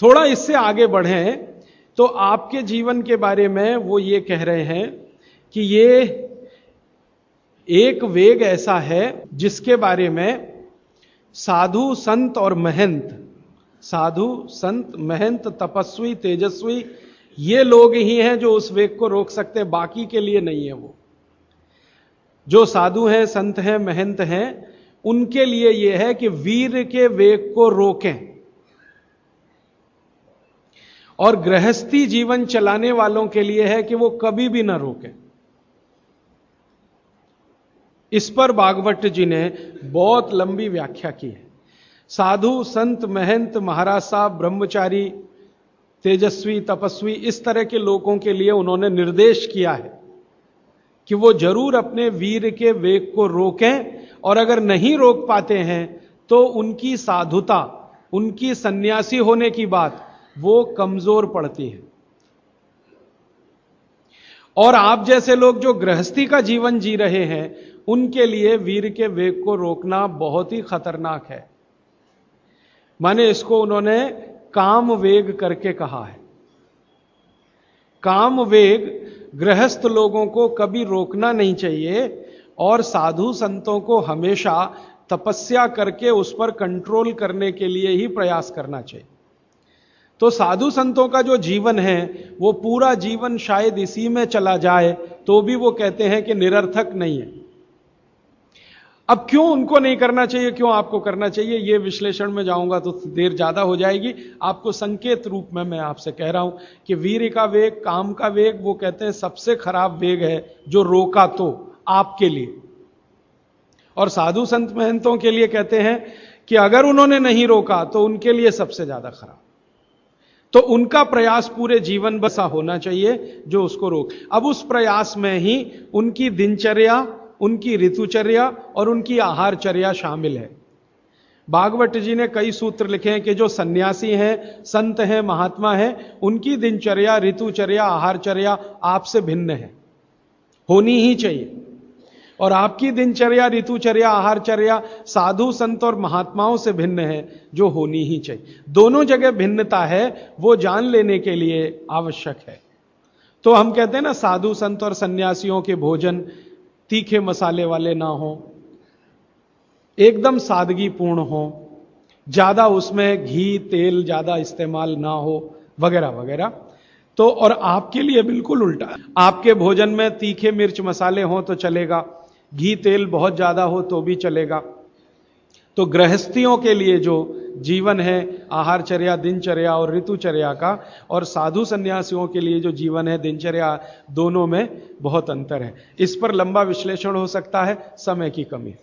थोड़ा इससे आगे बढ़ें तो आपके जीवन के बारे में वो ये कह रहे हैं कि ये एक वेग ऐसा है जिसके बारे में साधु संत और महंत, साधु संत महंत तपस्वी तेजस्वी, ये लोग ही हैं जो उस वेग को रोक सकते हैं, बाकी के लिए नहीं है। वो जो साधु हैं, संत हैं, महंत हैं, उनके लिए यह है कि वीर के वेग को रोकें, और गृहस्थी जीवन चलाने वालों के लिए है कि वो कभी भी ना रोकें। इस पर भागवत जी ने बहुत लंबी व्याख्या की है। साधु संत महंत महाराज साहब ब्रह्मचारी तेजस्वी तपस्वी, इस तरह के लोगों के लिए उन्होंने निर्देश किया है कि वो जरूर अपने वीर के वेग को रोकें, और अगर नहीं रोक पाते हैं तो उनकी साधुता, उनकी सन्यासी होने की बात वो कमजोर पड़ती है। और आप जैसे लोग जो गृहस्थी का जीवन जी रहे हैं, उनके लिए वीर के वेग को रोकना बहुत ही खतरनाक है। माने इसको उन्होंने काम वेग करके कहा है। काम वेग गृहस्थ लोगों को कभी रोकना नहीं चाहिए, और साधु संतों को हमेशा तपस्या करके उस पर कंट्रोल करने के लिए ही प्रयास करना चाहिए। तो साधु संतों का जो जीवन है वो पूरा जीवन शायद इसी में चला जाए तो भी वो कहते हैं कि निरर्थक नहीं है। अब क्यों उनको नहीं करना चाहिए, क्यों आपको करना चाहिए, ये विश्लेषण में जाऊंगा तो देर ज्यादा हो जाएगी। आपको संकेत रूप में मैं आपसे कह रहा हूं कि वीर का वेग, काम का वेग, वो कहते हैं सबसे खराब वेग है जो रोका तो आपके लिए। और साधु संत महंतों के लिए कहते हैं कि अगर उन्होंने नहीं रोका तो उनके लिए सबसे ज्यादा खराब। तो उनका प्रयास पूरे जीवन बसा होना चाहिए जो उसको रोक। अब उस प्रयास में ही उनकी दिनचर्या, उनकी ऋतुचर्या और उनकी आहारचर्या शामिल है। भागवत जी ने कई सूत्र लिखे हैं कि जो सन्यासी हैं, संत हैं, महात्मा हैं, उनकी दिनचर्या, ऋतुचर्या, आहारचर्या आपसे भिन्न है, होनी ही चाहिए। और आपकी दिनचर्या, ऋतुचर्या, आहारचर्या साधु संत और महात्माओं से भिन्न है, जो होनी ही चाहिए। दोनों जगह भिन्नता है, वो जान लेने के लिए आवश्यक है। तो हम कहते हैं ना, साधु संत और सन्यासियों के भोजन तीखे मसाले वाले ना हो, एकदम सादगी पूर्ण हो, ज्यादा उसमें घी तेल ज्यादा इस्तेमाल ना हो, वगैरह वगैरह। तो और आपके लिए बिल्कुल उल्टा, आपके भोजन में तीखे मिर्च मसाले हों तो चलेगा, घी तेल बहुत ज्यादा हो तो भी चलेगा। तो गृहस्थियों के लिए जो जीवन है, आहारचर्या, दिनचर्या और ऋतुचर्या का, और साधु सन्यासियों के लिए जो जीवन है, दिनचर्या, दोनों में बहुत अंतर है। इस पर लंबा विश्लेषण हो सकता है, समय की कमी।